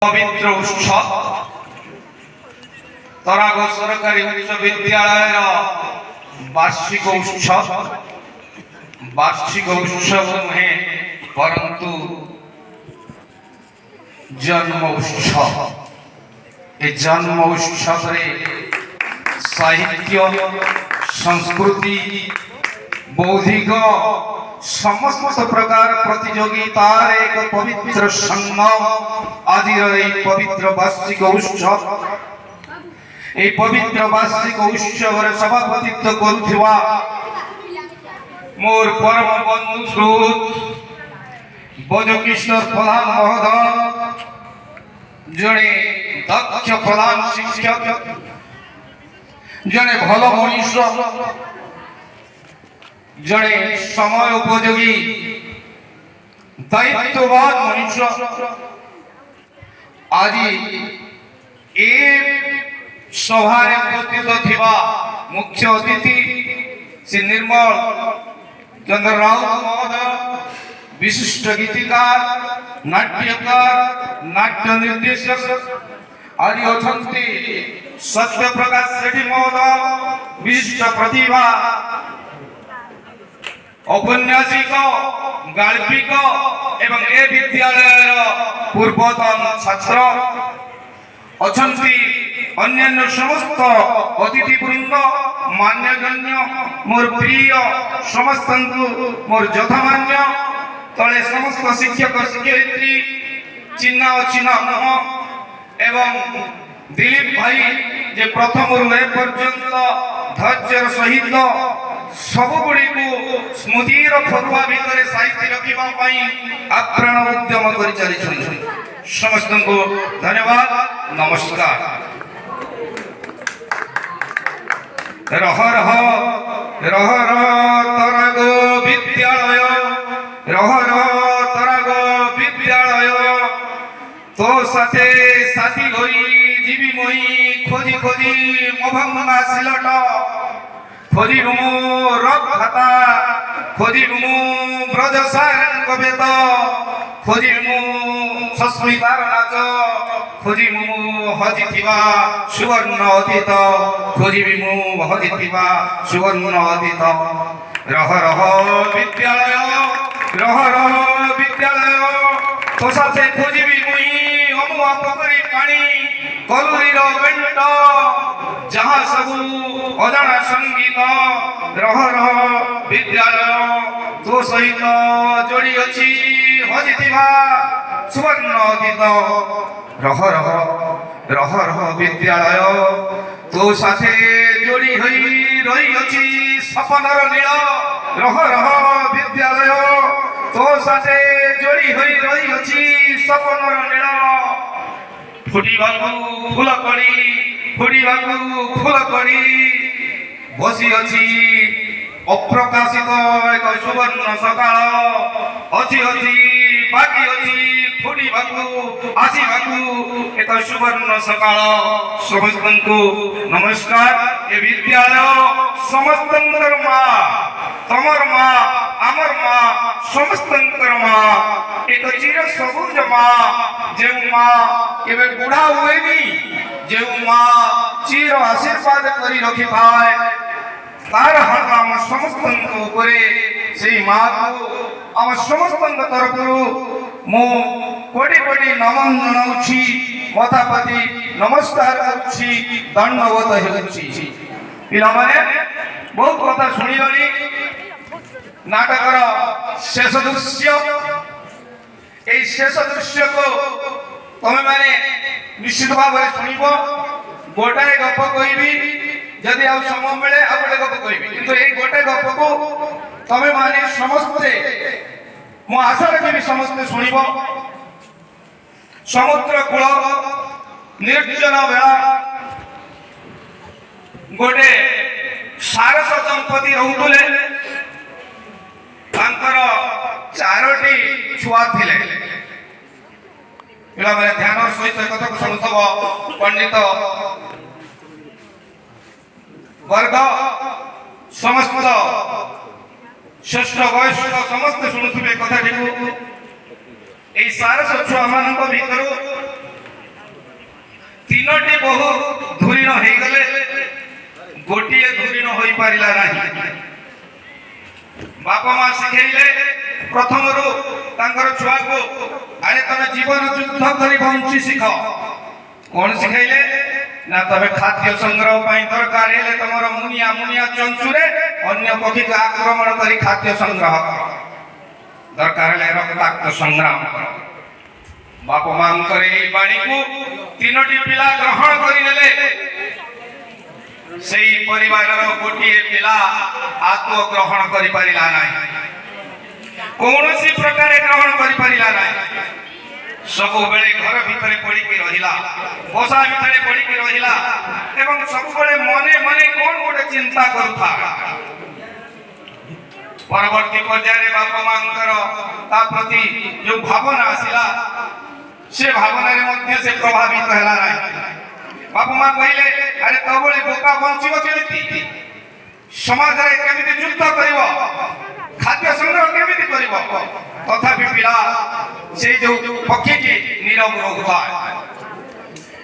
পবিত্র উৎসব তরাগ সরকারি উচ্চ বিদ্যালয়ের বার্ষিক উৎসব নুহে পরন্তু জন্ম উৎসব। এই জন্ম উৎসবে সাহিত্য সংস্কৃতি বৌদ্ধিক সমস্ত প্রকার প্রতিযোগিতার এক পবিত্র সঙ্গম আজির এই পবিত্র বার্ষিক উৎসব। এই পবিত্র বার্ষিক উৎসবের সভাপতিত্ব করুথিবা মোর পরম বন্ধু শ্রুত বজকিশোর প্রধান মহোদয়, জনে দক্ষ প্রধান শিক্ষক, জনে ভাল মনীষ, জনে সময় উপযোগী দায়িত্ববান মনীষ। আজি এ সভায় উপস্থিত থিবা মুখ্য অতিথি শ্রী নির্মল চন্দ্র রাউত মহোদয়, বিশিষ্ট গীতিকার, নাট্যকার, নাট্য নির্দেশক। আজি অছন্তি সত্যপ্রকাশ শেঠী মহোদয়, বিশিষ্ট প্রতিভা ঔপন্যাসিক, গাল্পিক এবং এ বিদ্যালয়ের পূর্বতন ছাত্র। অছন্তি অন্যান্য সমস্ত অতিথিবৃন্দ, মান্যগণ্য, মোর প্রিয় সমস্ত মোর যথামান্য তলে সমস্ত শিক্ষক শিক্ষয়িত্রী, চিহ্না অচিহ্না নহ এবং দিলীপ ভাই যে প্রথমରୁ ଏ ପର୍ଯ୍ୟନ୍ତ ଧୈର୍ଯ୍ୟର ସହିତ ସବୁଗୁଡ଼ିକୁ ସ୍ମୃତିର ଫରୁଆ ଭିତରେ ସାଇତି ରଖିବା ପାଇଁ ଆପ୍ରାଣ ଉଦ୍ୟମ କରି ଚାଲିଛନ୍ତି। ସମସ୍ତଙ୍କୁ ଧନ୍ୟବାଦ, ନମସ୍କାର। ରହ ରହ ରହ ରହ ତରାଗ ବିଦ୍ୟାଳୟ, ରହ ରହ ତରାଗ ବିଦ୍ୟାଳୟ, তো সাথে সাথী হই জীবি মই খোঁজি খোঁজি মভঙ্গা সিলট, খোঁজি মু রক খাতা, খোঁজি মু ব্রজ সারঙ্গ বেদ, খোঁজি মু সস্মিতার নাচ, খোঁজি মু হজিথিবা সুবর্ণ অতীত, খোঁজিবি মু হজিথিবা সুবর্ণ অতীত। রহ রহ বিদ্যালয়, রহ রহ বিদ্যালয়, তো সাথে খোঁজিবি মুই অমুয়া পকরি পানি কলুরির বেণ্ট, যাহা সবু অজানা সঙ্গীত। রহ রহ বিদ্যালয়, তো সহিত যোড়ি অছি হজিথিবা সুবর্ণ অতীত। রহ রহ রহ রহ বিদ্যালয়, তো সাথে যোড়ি হই রহিଅছি সপনর নীଳ। রহ রহ বিদ্যালয়, তো সাথে যোড়ি হই রহিଅছি সপনর নীଳ। ফুটিবাকু ফুল কড়ি, ফুটিবাকু ফুল কড়ি, বসিଅছি অপ্রকাশিত এক সুবর্ণ সকাଳ। অছি অছি বাকি অছি ফুটিবাকু আসিবাকু এক সুবর্ণ সকাଳ। ସମସ୍ତଙ୍କୁ ନମସ୍କାର। ଏ ବିଦ୍ୟାଳୟ ସମସ୍ତଙ୍କର ମା, ତମର ମା, ଆମର ମା, ସମସ୍ତଙ୍କର ମା, ଏକ ଚିର ସବୁଜ ମା, ଯେଉଁ ମା କେବେ ବୁଢା ହୁଏନି, ଯେଉଁ ମା ଚିର ଆଶୀର୍ବାଦ କରି ରଖିଥାଏ, ତାର ହାତ ଆମ ସମସ୍ତଙ୍କ ଉପରେ। ସେଇ ମାକୁ ଆମ ସମସ୍ତଙ୍କ ତରଫରୁ ମୁଁ କୋଟି କୋଟି ନମନ ଜଣାଉଛି, ମଥାପତି ନମସ୍କାର କରୁଛି, ଦଣ୍ଡବତ ହେଉଛି। ପିଲାମାନେ ବହୁତ କଥା ଶୁଣିଲଣି। ନାଟକର ଶେଷ ଦୃଶ୍ୟ, এই শেষ দৃশ্যକୁ ତମେ ମାନେ ନିଶ୍ଚିତ ଭାବରେ ଶୁଣିବ। ଗୋଟାଏ ଗପ କହିବି, ଯଦି ଆଉ ସମୟ ମିଳେ ଆଉ ଗୋଟେ ଗପ କହିବି, କିନ୍ତୁ ଏଇ ଗୋଟେ ଗପକୁ ତମେ ମାନେ ସମସ୍ତେ, ମୁଁ ଆଶା ରଖିବି ସମସ୍ତେ ଶୁଣିବ। ସମୁଦ୍ର କୂଳ ନିର୍ଜନ ବେଳା ଗୋଟେ ସାରସ ଦମ୍ପତି ରହୁଥିଲେ। ତାଙ୍କର 4ଟି ଛୁଆ ଥିଲେ। ପିଲାମାନେ ଧ୍ୟାନ ସହିତ କଥାକୁ ଶୁଣୁଥିବ। ପଣ୍ଡିତ ବର୍ଗ ସମସ୍ତ ଶ୍ରେଷ୍ଠ ବୟସ୍କ ସମସ୍ତେ ଶୁଣୁଥିବେ କଥାଟିକୁ। এই ସାରସ ଛୁଆମାନଙ୍କ ଭିତରୁ বহু ଧୂଳିନ ହେଇଗଲେ ଗୋଟିଏ ଧୂଳିନ ହୋଇପାରିଲା ନାହିଁ। ବାପା ମା ଶିଖେଇଲେ ପ୍ରଥମରୁ ତାଙ୍କର ଛୁଆକୁ ଆରେ ତମେ ଜୀବନ ଯୁଦ୍ଧ କରି ବଞ୍ଚି ଶିଖ। କଣ ଶିଖେଇଲେ ନା ତମେ ଖାଦ୍ୟ ସଂଗ୍ରହ ପାଇଁ ଦରକାର ହେଲେ ତମର ମୁନିଆ ମୁନିଆ ଚଞ୍ଚୁରେ ଅନ୍ୟ ପକ୍ଷୀକୁ ଆକ୍ରମଣ କରି ଖାଦ୍ୟ ସଂଗ୍ରହ କର, ଦରକାର ହେଲେ ରକ୍ତାକ୍ତ ସଂଗ୍ରାମ କର। ବାପା ମାଙ୍କର ଏହି ବାଣୀକୁ ତିନୋଟି ପିଲା ଗ୍ରହଣ କରିନେଲେ। ସେହି ପରିବାରର ଗୋଟିଏ ପିଲା ଆଦୌ ଗ୍ରହଣ କରିପାରିଲା ନାହିଁ, କୌଣସି ପ୍ରକାରେ ଗ୍ରହଣ କରିପାରିଲା ନାହିଁ। ସବୁବେଳେ ଘର ଭିତରେ ପଡ଼ିକି ରହିଲା, ବସା ଭିତରେ ପଡ଼ିକି ରହିଲା ଏବଂ ସବୁବେଳେ ମନେ ମନେ କଣ ଗୋଟେ ଚିନ୍ତା କରୁଥିଲା। ପରବର୍ତ୍ତୀ ପର୍ଯ୍ୟାୟରେ ବାପା ମାଙ୍କର ତା ପ୍ରତି ଯୋଉ ଭାବନା ଆସିଲା ସେ ଭାବନାରେ ମଧ୍ୟ ସେ ପ୍ରଭାବିତ ହେଲା ନାହିଁ। ବାପା ମା କହିଲେ ଆରେ ତୋ ଭଳି ବୋକା ବଞ୍ଚିବ କେମିତି, ସମାଜରେ କେମିତି ଯୁଦ୍ଧ କରିବ, ଖାଦ୍ୟ ସଂଗ୍ରହ କେମିତି କରିବ। ତଥାପି ପିଲା ସେଇ ଯୋଉ ପକ୍ଷୀଟି ନୀରବ ରହୁଥିଲା।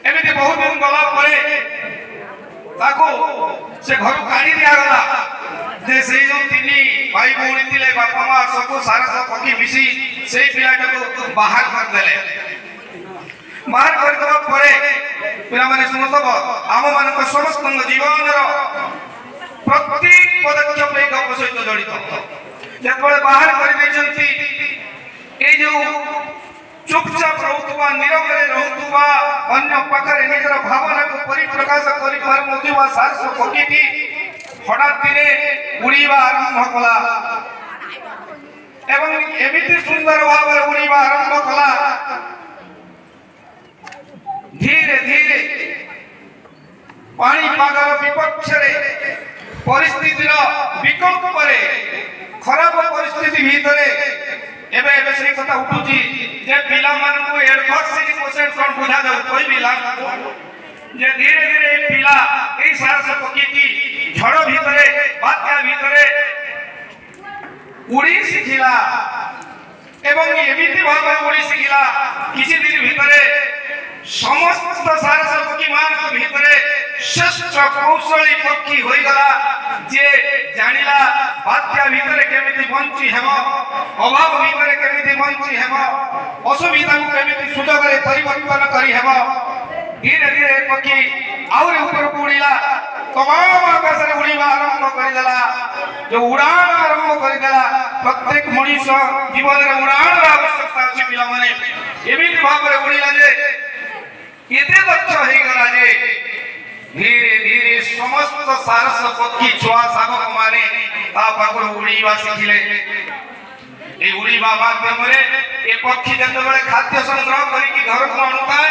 ଏମିତି ବହୁତ ଦିନ ଗଲା ପରେ ତାକୁ ସେ ଘରୁ କାଢି ଦିଆଗଲା ଯେ ସେଇ ଯୋଉ ତିନି ଭାଇ ଭଉଣୀ ଥିଲେ ବାପା ମା ସବୁ ସାରସ ପକ୍ଷୀ ମିଶି ସେଇ ପିଲାଟାକୁ ବାହାର କରିଦେଲେ। ବାହାର କରିଦେବା ପରେ ପିଲାମାନେ ଶୁଣୁଥିବ ଆମମାନଙ୍କ ସମସ୍ତଙ୍କ ଜୀବନର ପ୍ରତ୍ୟେକ ପଦକ୍ଷେପ ଏଇ ଗପ ସହିତ ଜଡ଼ିତ। ଯେତେବେଳେ ବାହାର କରିଦେଇଛନ୍ତି এই যে চুপচাপ রহুথিবা নীরবে রহুথিবা অন্য পাখরে নিজের ভাবনাকে পরিপ্রকাশ করি পারুনথিবা সারস পক্ষীটি হঠাৎ দিনে উড়িবা আরম্ভ কলা এবং এমিতি সুন্দর ভাবে উড়িবা আরম্ভ কলা। ধীরে ধীরে পাଣିপাগর বিপক্ষরে পরিস্থিতির বিকল্পরে খরাপ পরিস্থিতি ভিতরে ଏବେ ଏବେ ସେଇ କଥା ଉଠୁଛି ଯେ ପିଲାମାନଙ୍କୁ 80% କଣ ବୁଝା ଯାଉ କହିବି ଯେ ଧୀରେ ଧୀରେ ଏ ପିଲା ଏଇ ସାହସ ପକ୍ଷୀଟି ଝଡ଼ ଭିତରେ ବାତ୍ୟା ଭିତରେ ଉଡ଼ି ଶିଖିଲା ଏବଂ ଏମିତି ଭାବରେ ଉଡ଼ି ଶିଖିଲା କିଛି ଦିନ ଭିତରେ ସମସ୍ତ ସାହସ ପକ୍ଷୀମାନଙ୍କ ଭିତରେ ଶ୍ରେଷ୍ଠ କୌଶଳୀ ପକ୍ଷୀ ହୋଇଗଲା ଯେ ଜାଣିଲା ବାତ୍ୟା ଭିତରେ କେମିତି ବଞ୍ଚି ହେବ, ଅଭାବ ଭିତରେ କେମିତି ବଞ୍ଚି ହେବ, ଅସୁବିଧାକୁ କେମିତି ସୁଯୋଗରେ ପରିବର୍ତ୍ତନ କରିହେବ। ଧୀରେ ଧୀରେ ପକ୍ଷୀ ଆହୁରି ଉପରକୁ ଉଡ଼ିଲା, ତମାମ ଆକାଶରେ ଉଡ଼ିବା ଆରମ୍ଭ କରିଦେଲା। ଯୋଉ ଉଡ଼ାଣ ଆରମ୍ଭ କରିଦେଲା, ପ୍ରତ୍ୟେକ ମଣିଷ ଜୀବନରେ ଉଡ଼ାଣର ଆବଶ୍ୟକତା ଅଛି। ପିଲାମାନେ ଏମିତି ଭାବରେ ଉଡ଼ିଲା ଯେ ଏତେ ଦକ୍ଷ ହେଇଗଲା ଯେ ଧୀରେ ଧୀରେ ସମସ୍ତ ସାରସ ପକ୍ଷୀ ଛୁଆ ଶାବକ ମାନେ ତା ପାଖରୁ ଉଡ଼ିବା ଶିଖିଲେ। এই উড়িবা মাধ্যমে এ পক্ষী যেতবে খাদ্য সংগ্রহ করিকি ঘরକୁ আনুଥାଏ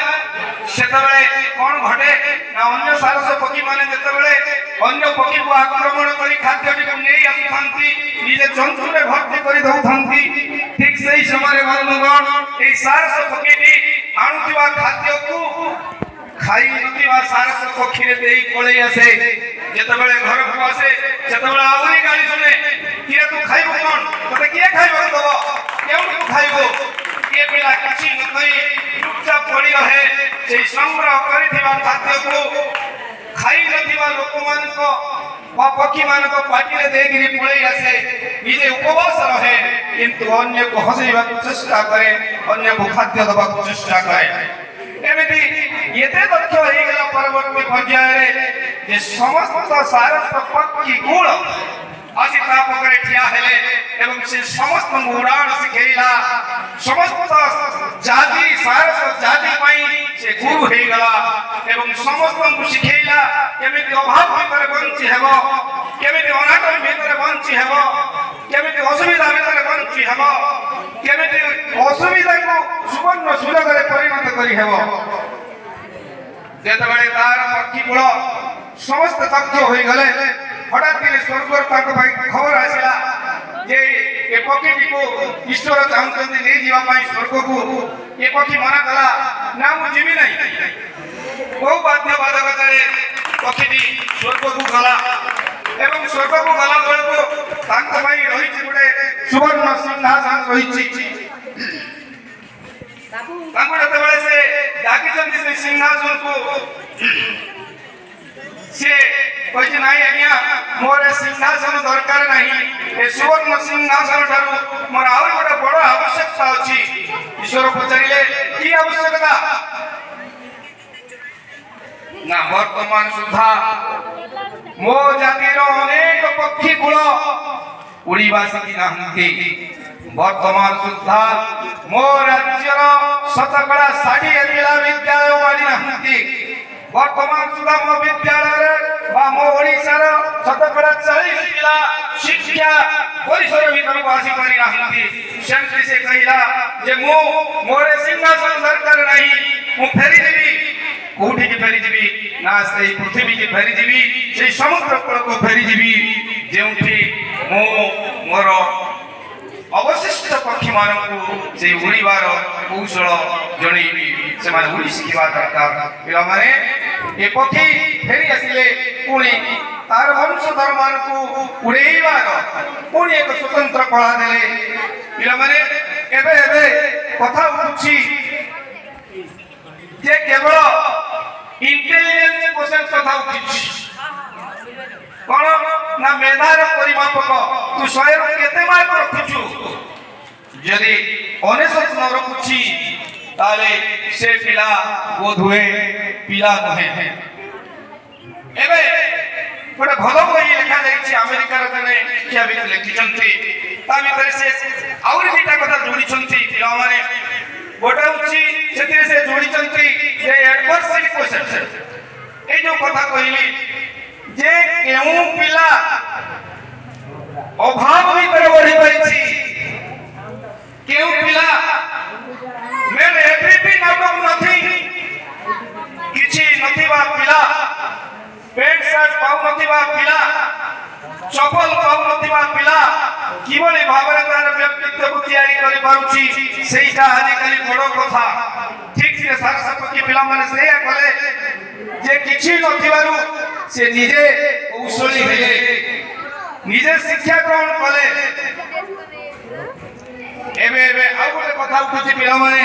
সেতবে কোন ঘটে না অন্য সারস পক্ষী মানে যেতবে অন্য পক্ষীକୁ আক্রমণ করি খাদ্যটিকে নেই আসুথাନ୍ତି নিজে চঞ্চুরে ভর্তি করে দউথাନ୍ତି। ঠিক সেই সময়ে বন্ধুগণ এই সারস পক্ষীটি আনুଥିବା খাদ্যକୁ খাই নଥିବା সারস পক্ষীরে দেই পড়ে আসে। যেতবে ঘরକୁ আসে সেতবে আউরি গালি শুনে কিরে তু খাইব কোন, তোতে কিয়ে খাইব দেব, কেউঠু খাইব। এ পিলা কিছু ন কই চুপচাপ পড়ি রহে, সেই সংগ্রহ করিଥିବା খাদ্যକୁ খাই নଥିବା ଲୋକମାନଙ୍କ বা ପକ୍ଷୀମାନଙ୍କ ପାଟିରେ ଦେଇକିରି ପଳେଇ ଆସେ, ନିଜେ ଉପବାସ ରହେ କିନ୍ତୁ ଅନ୍ୟକୁ ହସେଇବାକୁ ଚେଷ୍ଟା କରେ, ଅନ୍ୟକୁ ଖାଦ୍ୟ ଦେବାକୁ ଚେଷ୍ଟା କରେ। ଏମିତି ଏତେ ଦକ୍ଷ ହେଇଗଲା ପରବର୍ତ୍ତୀ ପର୍ଯ୍ୟାୟରେ ଯେ ସମସ୍ତ ସାରସ ପକ୍ଷୀ କୂଳ ଆଜି ତା ପାଖରେ ଠିଆ ହେଲେ ଏବଂ ସେ ସମସ୍ତଙ୍କୁ ଉଡ଼ାଣ ଶିଖେଇଲା। ସମସ୍ତ ଜାତି ସାରସ ଜାତି ପାଇଁ ସେ ଗୁରୁ ହେଇଗଲା ଏବଂ ସମସ୍ତଙ୍କୁ ଶିଖେଇଲା କେମିତି ଅଭାବ ଭିତରେ ବଞ୍ଚି ହେବ, କେମିତି ଅନାଟନ ଭିତରେ ବଞ୍ଚି ହେବ, କେମିତି ଅସୁବିଧା ଭିତରେ ବଞ୍ଚି ହେବ, କେମିତି ଅସୁବିଧାକୁ ସୁବର୍ଣ୍ଣ ସୁଯୋଗରେ ପରିଣତ କରିହେବ। ଯେତେବେଳେ ତାର ପକ୍ଷୀ କୂଳ ସମସ୍ତେ ଦକ୍ଷ ହୋଇଗଲେ ହଠାତ୍ ଦିନେ ସ୍ୱର୍ଗରୁ ତାଙ୍କ ପାଇଁ ଖବର ଆସିଲା ଯେ ଏ ପକ୍ଷୀଟିକୁ ଈଶ୍ୱର ଚାହୁଁଛନ୍ତି ନେଇଯିବା ପାଇଁ ସ୍ୱର୍ଗକୁ। ଏ ପକ୍ଷୀ ମନା କଲା ନା ମୁଁ ଯିବି ନାହିଁ। ବହୁ ବାଧ୍ୟବାଧକତାରେ ପକ୍ଷୀଟି ସ୍ୱର୍ଗକୁ ଗଲା ଏବଂ ସ୍ୱର୍ଗକୁ ଗଲା ବେଳକୁ ତାଙ୍କ ପାଇଁ ରହିଛି ଗୋଟେ ସୁବର୍ଣ୍ଣ ସିଂହାସନ ରହିଛି। ତାଙ୍କୁ ଯେତେବେଳେ ସେ ଡାକିଛନ୍ତି ସେ ସିଂହାସନକୁ কইছে নাই আজ্ঞা মোর সিংহাসন দরকার নাই এ সুবর্ণ সিংহাসন ঠারু মোর আর গোটে বড় আবশ্যকতা ଅଛି ଈଶ୍ୱର পচারিলে কি আবশ্যকতা না বর্তমান সুদ্ধা মো জাতির অনেক পক্ষী কূল উড়িবা শিখি নাহান্তি বর্তমান সুদ্ধা মো রাজ্যর শতকড়া 60 পিলা বিদ্যালয় মানি নাহান্তি বর্তমান সুদ্ধা মো বিদ্যালয়ে বা মো ওড়িশার শতকড়া 40 পিলা শিক্ষা পরিসর ভিতরକୁ আসি পারি নাহান্তি সেমতি সে কহিলা যে মো মোরে সিংহাসন দরকার নাই মু ফেরি দেবি কোটি কি ফেরি যাবি না সেই পৃথিবী কি ফেরি যাবি সেই সমুদ্র কূলକୁ ফেরি যাবি যেউঠি মো মোর অবশিষ্ট পক্ষী মানকু সেই উড়িবার কৌশল জଣାইবি ସେମାନେ উড়ি শিখিবা দরকার পিলাମାନେ এ পক্ষী ফেরি আসিলে পুଣି তার বংশধর মানকু উড়াইবার পুଣି এক স্বতন্ত্র কলা দেলে পিলাମାନେ ଏବେ ଏବେ কথা উঠুছি যে কেবল ইন্টেলিজেন্স কোশ্চেন কথা উঠিছি কোন না মেধার পরিমাপক তু 100 ରୁ কেতে মার্ক রখুছু যদি 99 ন রখুছি তাহলে সে পিলা বোধ হুয়ে পিলা নহে এবে গোটে ভাল বই লেখা যাইছি আমেরিকার জনে শিক্ষাবিদ লেখিছন্তি তা ভিতরে সে আউরি দুইটা কথা যোড়িছন্তি পিলাମାନେ গোটা হচ্ছে সেতিরে সে যোড়িছন্তি যে অ্যাডভার্সিটি কোশ্চেন এই যে কথা কইলি যে কেউ পিলা অভাব ভিতরে বড়ি পাইছি কেউ পিলা made everything out of nothing কিছু নথিবা পিলা প্যান্ট শার্ট পাউ নথিবা পিলা চপল পাউ নথিবা পিলা কিভাবে ভাবে তার ব্যক্তিত্বକୁ ତିଆରି କରି ପାରୁଛି ସେଇଟା ଆଜିକାଲି ବଡ଼ କଥା ଠିକ ସେ ସାରସପକ୍ଷୀ ପିଲାମାନେ ସେଇଆ କଲେ ଯେ କିଛି ନଥିବାରୁ ସେ ନିଜେ କୌଶଳୀ ହେଲେ ନିଜେ ଶିକ୍ଷା ଗ୍ରହଣ କଲେ ଏବେ ଏବେ ଆଉ ଗୋଟେ କଥା ଉଠୁଛି ପିଲାମାନେ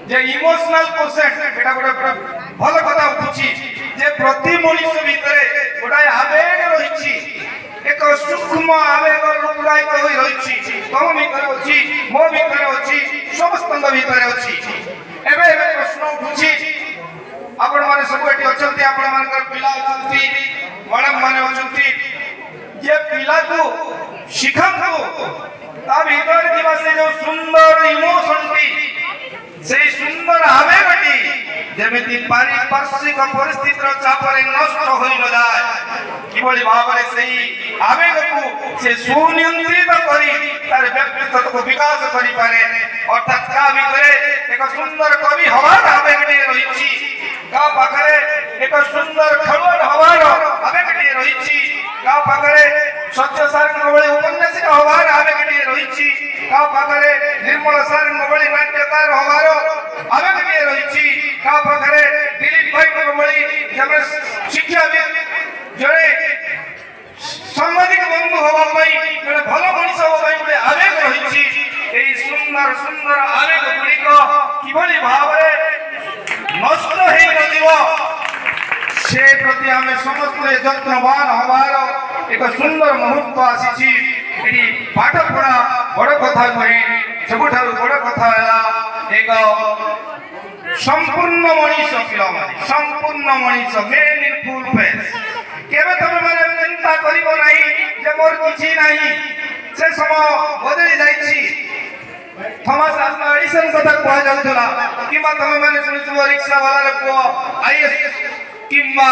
যে ইমোশনাল কোশ্চেন এটা ଗୋଟେ ভাল কথা উঠুছি যে প্রতি মনুষ্য ভিতরে গোটাଏ আবেগ রয়েছে এক সূক্ষ্ম আবেগ লুকায়িত হয়ে রয়েছে তম ভিতরে ଅଛି ମୋ ভিতরে ଅଛି ସମସ୍ତଙ୍କ ভিতরে ଅଛି ଏବେ ଏବେ প্রশ্ন উঠুছি ଆପଣ মানে ସବୁ এটি অଛନ୍ତି ଆପଣ ମାନଙ୍କର ପିଲା ଅଛନ୍ତି ମ୍ୟାଡମ ମାନେ ଅଛନ୍ତି যে ପିଲାକୁ ଶିଖାନ୍ତୁ ତା ଭିତରେ ଥିବା ସେ ଯୋଉ ସୁନ୍ଦର ଇମୋସନଟି সেই সুন্দর আবেগটি যেমিতি পারিপার্শ্বিক পরিস্থিতির চাপরে নষ্ট হয়ে ন যায় কিভাবে ভাবে সেই আবেগকু সে সুনিয়ন্ত্রিত করি তার ব্যক্তিত্বকে বিকাশ করি পারে অর্থাৎ তা ভিতরে এক সুন্দর কবি হওয়ার আবেগটি রয়েছে তা পাখরে এক সুন্দর খেলোয়াড় হওয়ার আবেগটি রয়েছে তা পাখরে সত্য সারঙ্গ ভଳି উপন্যাসিক হওয়ার আবেগটি রয়েছে তা পাখরে ନିର୍ମଳ ସାରଙ୍କ ଭଳି ନାଟ୍ୟକାର ହବାର ଆବେଗଟି ରହିଛି ତା ପାଖରେ ଦିলীପ ଭାଇଙ୍କ ଭଳି ଜଣେ ଶିକ୍ଷାବିତ ଜଣେ ସାମ୍ବାଦିକ ବନ୍ଧୁ ହେବା ପାଇଁ ଜଣେ ଭଲ ମଣିଷ ହେବା ପାଇଁ ଗୋଟେ ଆବେଗ ରହିଛି ଏହି ସୁନ୍ଦର ସୁନ୍ଦର ଆବେଗ ଗୁଡ଼ିକ କିଭଳି ଭାବରେ ନଷ୍ଟ ହେଇନଯିବ ସେ ପ୍ରତି ଆମେ ସମସ୍ତେ ଯତ୍ନବାନ ହେବାର ଏକ ସୁନ୍ଦର ମୁହୂର୍ତ୍ତ ଆସିଛି ଏଠି ପାଠ ପଢ଼ା ବଡ଼ କଥା ନୁହେଁ ସବୁଠାରୁ ବଡ଼ କଥା ହେଲା ଏକ সম্পূর্ণ মনীষ পিলাମାନେ সম্পূর্ণ মনীষ মেন ইন ফুল ফেস কেবে তুমি মানে চিন্তা করিব নাই যে মোর কিছু নাই সে সময় বদলি যাইছি থমাস আলভা এডিসন কথা কোয়া যাউতলা কিংবা তুমি মানে শুনিছো রিকশা वाला পুଅ আইএস কিংবা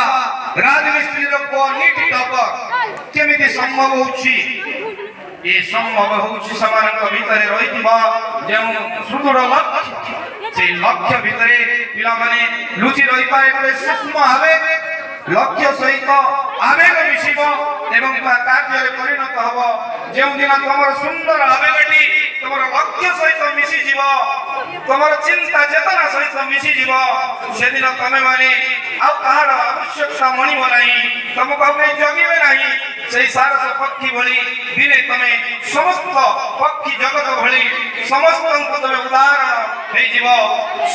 রাজমিস্ত্রির পুଅ নিট টপর কেমিতি সম্ভব হଉଛି ଏ ସମ୍ଭବ ହେଉଛି ସେମାନଙ୍କ ଭିତରେ ରହିଥିବା ଯେଉଁ ସୁଦୃଢ଼ ଲକ୍ଷ୍ୟ সেই লক্ষ্য ভিতরে পিলাମାନେ লুচি ରହିପାରେ ଗୋଟେ ସୂକ୍ଷ୍ମ ଆବେଗ ଲକ୍ଷ୍ୟ ସହିତ ଆବେଗ ମିଶିବ ଏବଂ ତା କାର୍ଯ୍ୟରେ ପରିଣତ ହେବ ଯେଉଁଦିନ ତମର ସୁନ୍ଦର ଆବେଗଟି তোমার লক্ষ্য সহিত মিশিଯିବ তোমার চিন্তা চেতনা সহিত মিশিଯିବ সেদিন তুমি মানে ଆଉ କାହାର ଆବଶ୍ୟକତା ମଣିବ ନାହିଁ ତମକୁ ଆଉ କେହି ଜଗିବେ ନାହିଁ সেই ସାରସ ପକ୍ଷୀ ଭଳି ଦିନେ ତମେ ସମସ୍ତ ପକ୍ଷୀ ଜଗତ ଭଳି ସମସ୍ତଙ୍କୁ ତମେ ଉଦାହରଣ ହେଇଯିବ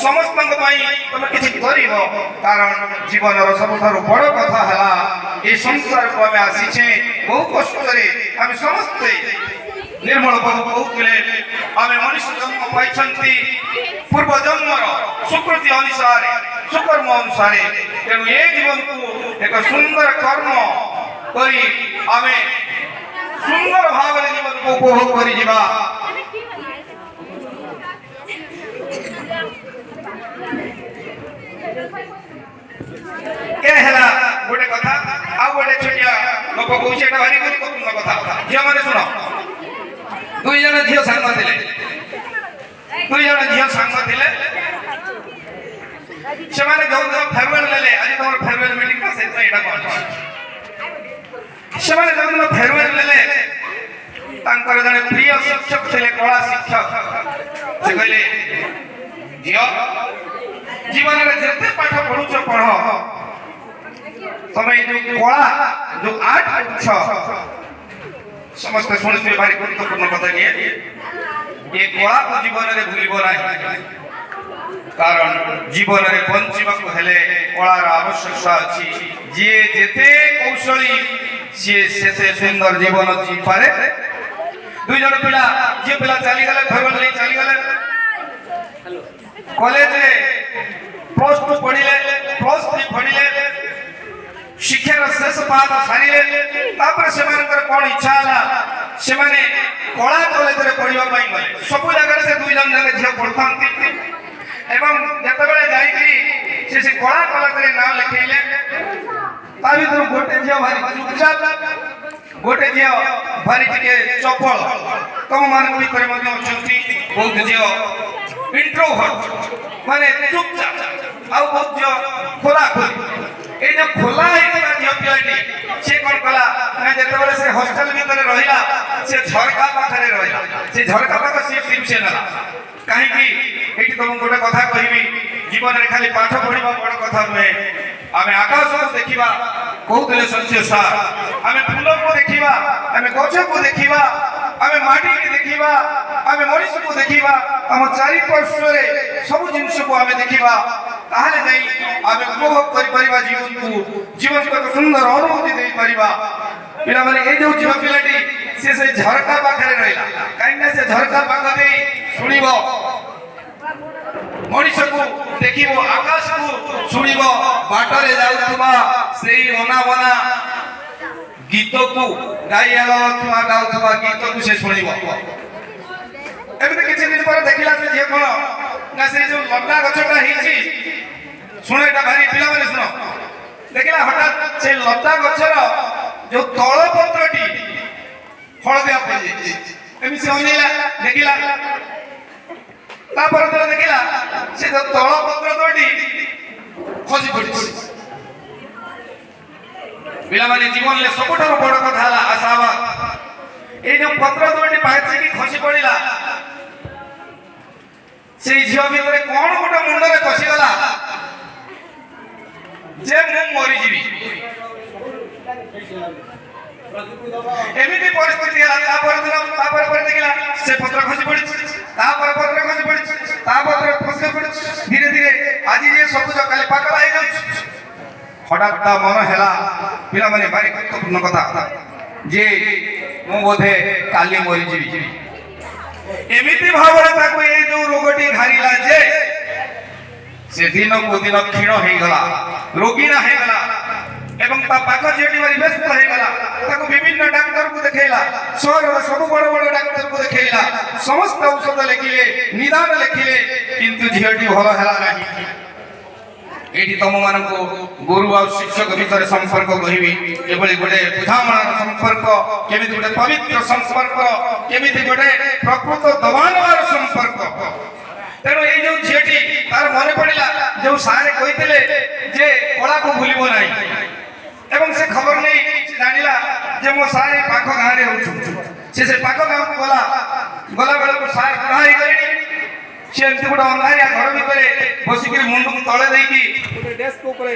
ସମସ୍ତଙ୍କ ପାଇଁ ତମେ କିଛି କରିବ କାରଣ ଜୀବନର ସବୁଠାରୁ ବଡ଼ କଥା ହେଲା এই ସଂସାରକୁ ଆମେ ଆସିଛେ ବହୁ କଷ୍ଟରେ ଆମେ ସମସ୍ତେ ନିର୍ମଳ ବାବୁ କହୁଥିଲେ ଆମେ ମଣିଷ ଜନ୍ମ ପାଇଛନ୍ତି ପୂର୍ବ ଜନ୍ମର ସୁକୃତି ଅନୁସାରେ ସୁକର୍ମ ଅନୁସାରେ ତେଣୁ ଏ ଜୀବନକୁ ଏକ ସୁନ୍ଦର କର୍ମ କରି ଆମେ ସୁନ୍ଦର ଭାବରେ ଜୀବନକୁ ଉପଭୋଗ କରିଯିବା ଏ ହେଲା ଗୋଟେ କଥା ଆଉ ଗୋଟେ ଛୋଟିଆ ଲୋକ କହୁଛି ଏଟା ଭାରି ଗୁରୁତ୍ୱପୂର୍ଣ୍ଣ କଥା ଝିଅମାନେ ଶୁଣ ଦୁଇ ଜଣ ଝିଅ ସାଙ୍ଗ ଥିଲେ ସେମାନେ ଯୋଉଦିନ ଫେରୱେଲ ନେଲେ ଆଜି ତମର ଫେରୱେଲ ମିଟିଂ ନା ସେଥିପାଇଁ ଏଇଟା କହୁଛି ସେମାନେ ଯୋଉଦିନ ଫେରୱେଲ ନେଲେ ତାଙ୍କର ଜଣେ ପ୍ରିୟ ଶିକ୍ଷକ ଥିଲେ କଳା ଶିକ୍ଷକ ସେ କହିଲେ ଝିଅ ଜୀବନରେ ଯେତେ ପାଠ ପଢୁଛ ପଢ ତମେ ଯୋଉ କଳା ଯୋଉ ଆର୍ଟ କରୁଛ ସମସ୍ତେ ଶୁଣିଥିବେ ଭାରି ଗୁରୁତ୍ୱପୂର୍ଣ୍ଣ କଥା ନିଏ ଏ କଳାକୁ ଜୀବନରେ ଭୁଲିବ ନାହିଁ କାରଣ ଜୀବନରେ ବଞ୍ଚିବାକୁ ହେଲେ କଳାର ଆବଶ୍ୟକତା ଅଛି ଯିଏ ଯେତେ କୌଶଳୀ ସିଏ ସେତେ ସୁନ୍ଦର ଜୀବନ ଜିଇପାରେ ଦୁଇ ଜଣ ପିଲା ଝିଅ ପିଲା ଚାଲିଗଲେ ଫେରୱେଲ ନେଇ ଚାଲିଗଲେ କଲେଜରେ +2 ପଢିଲେ +3 ପଢିଲେ ଶିକ୍ଷାର ଶେଷ ପାଦ ସାରିଲେ ତାପରେ ସେମାନଙ୍କର କ'ଣ ଇଚ୍ଛା ହେଲା ସେମାନେ କଳା କଲେଜରେ ପଢିବା ପାଇଁ ଗଲେ ସବୁ ଜାଗାରେ ସେ ଦୁଇ ଜଣ ଯାକ ଝିଅ ପଢୁଥାନ୍ତି ଏବଂ ଯେତେବେଳେ ଯାଇକି ସେ କଳା କଲେଜରେ ନାଁ ଲେଖେଇଲେ ତା ଭିତରୁ ଗୋଟେ ଝିଅ ଭାରି ଚୁପଚାପ ଗୋଟେ ଝିଅ ଭାରି ଟିକେ ଚପଳ ତମମାନଙ୍କ ଭିତରେ ମଧ୍ୟ ଅଛନ୍ତି ବହୁତ ଝିଅ ଇଣ୍ଟ୍ରୋଭର୍ଟ ମାନେ ଚୁପଚାପ ଆଉ ବହୁତ ଝିଅ ଖୋଲାଖୋଲି এই যে খোলা ହେଇଥିବା ଝିଅ ପିଲାଟି ସେ କ'ଣ କଲା ନା ଯେତେବେଳେ ସେ ହଷ୍ଟେଲ ଭିତରେ ରହିଲା ସେ ଝରକା ପାଖରେ ରହିଲା ସେ ଝରକା ପାଖ ସିଟ୍ ସେ ନେଲା କାହିଁକି ଏଇଠି ତମକୁ ଗୋଟେ କଥା କହିବି ଜୀବନରେ ଖାଲି ପାଠ ପଢିବା ବଡ଼ କଥା ନୁହେଁ ଆମେ ଆକାଶକୁ ଦେଖିବା କହୁଥିଲେ ସତ୍ୟ ସାର୍ ଆମେ ଫୁଲକୁ ଦେଖିବା ଆମେ ଗଛକୁ ଦେଖିବା ଆମେ ମାଟିକି ଦେଖିବା ଆମେ ମଣିଷକୁ ଦେଖିବା ଆମ ଚାରିପାର୍ଶ୍ୱରେ ସବୁ ଜିନିଷକୁ ଆମେ ଦେଖିବା ତାହେଲେ ଯାଇ ଆମେ ଉପଭୋଗ କରିପାରିବା ଜୀବନକୁ ଏକ ସୁନ୍ଦର ଅନୁଭୂତି ଦେଇପାରିବା ପିଲାମାନେ ଏଇ ଯୋଉ ଝିଅ ପିଲାଟି ସେ ଝରକା ପାଖରେ ରହିଲା କାହିଁକିନା ସେ ଝରକା ପାଖ ଦେଇ ଶୁଣିବ ମଣିଷକୁ ଦେଖିବ ଆକାଶକୁ ଶୁଣିବ ବାଟରେ ଯାଉଥିବା ସେଇ ଅନାବନା ଗୀତକୁ ଗାଉଥିବା ଗୀତକୁ ସେ ଶୁଣିବ ଏମିତି କିଛି ଦିନ ପରେ ଦେଖିଲା ସେ ଝିଅ କ'ଣ ନା ସେଇ ଯୋଉ ଲଟା ଗଛଟା ହେଇଛି ଶୁଣ ଏଟା ଭାରି ପିଲାମାନେ ଶୁଣ ଦେଖିଲା ହଠାତ୍ ସେ ଲତା ଗଛର ଯୋଉ ତଳ ପତ୍ରଟି ହଳଦିଆ ପଡ଼ିଯାଇଛି ଏମିତି ସେ ଅନେଇଲା ଦେଖିଲା ତାପରେ ଦେଖିଲା ସେ ଯୋଉ ତଳ ପତ୍ର ତୋଟି ଖସି ପଡ଼ିଛି ପିଲାମାନେ ଜୀବନରେ ସବୁଠାରୁ ବଡ଼ କଥା ହେଲା ଆଶାବାଦ এই যে পত্র দুটি পাইছি খসি পড়িলা সেই ঝিও ভিতরে কোন গোটে মুন্ডরে খসিগলা যে মু মরিଯିବି এমিতি পরিস্থিতি ହେଲା তারপরে দেখিলা সে পত্র খসি পড়িছে তারপরে পত্র খসি পড়িছে তারপরে খসি পড়িছে ধীরে ধীরে আজি যে সবুজ কালি পাকলা হয়ে যাচ্ছে হঠাৎ তা মন হেলা পিলা মানে ভারি গুরুত্বপূর্ণ কথা যে ମୁଁ ବୋଧେ କାଲି ମରିଯିବି ଏମିତି ଭାବରେ ତାକୁ ଏଇ ଯୋଉ ରୋଗଟି ଘାରିଲା ଯେ ସେ ଦିନକୁ ଦିନ କ୍ଷୀଣ ହେଇଗଲା ରୋଗୀଣା ହେଇଗଲା ଏବଂ ତା ପାଖ ଝିଅଟି ଭାରି ବ୍ୟସ୍ତ ହେଇଗଲା ତାକୁ ବିଭିନ୍ନ ଡାକ୍ତରକୁ ଦେଖେଇଲା ସହରର ସବୁ ବଡ଼ ବଡ଼ ଡାକ୍ତରକୁ ଦେଖେଇଲା ସମସ୍ତ ଔଷଧ ଲେଖିଲେ ନିଦାନ ଲେଖିଲେ କିନ୍ତୁ ଝିଅଟି ଭଲ ହେଲା ନାହିଁ ଏଠି ତମମାନଙ୍କୁ ଗୁରୁ ଆଉ ଶିକ୍ଷକ ଭିତରେ ସମ୍ପର୍କ କହିବି ଏଭଳି ଗୋଟେ ବୁଝାମଣାର ସମ୍ପର୍କ କେମିତି ଗୋଟେ ପବିତ୍ର ସମ୍ପର୍କ କେମିତି ଗୋଟେ ପ୍ରକୃତ ଦବାନବାର ସମ୍ପର୍କ ତେଣୁ ଏଇ ଯୋଉ ଝିଅଟି ତାର ମନେ ପଡ଼ିଲା ଯୋଉ ସାରେ କହିଥିଲେ ଯେ କଳାକୁ ଭୁଲିବ ନାହିଁ ଏବଂ ସେ ଖବର ନେଇ ଜାଣିଲା ଯେ ମୋ ସାରେ ପାଖ ଗାଁରେ ହଉଛୁ ସେ ପାଖ ଗାଁକୁ ଗଲା ବେଳକୁ ସାର୍ ବୁଢ଼ା ହେଇଗଲେଣି। ସେ ଏମିତି ଗୋଟେ ଅନ୍ଧାରିଆ ଘର ଭିତରେ ବସିକିରି ମୁଣ୍ଡକୁ ତଳେ ଦେଇକି ଗୋଟେ ଡେସ୍କ ଉପରେ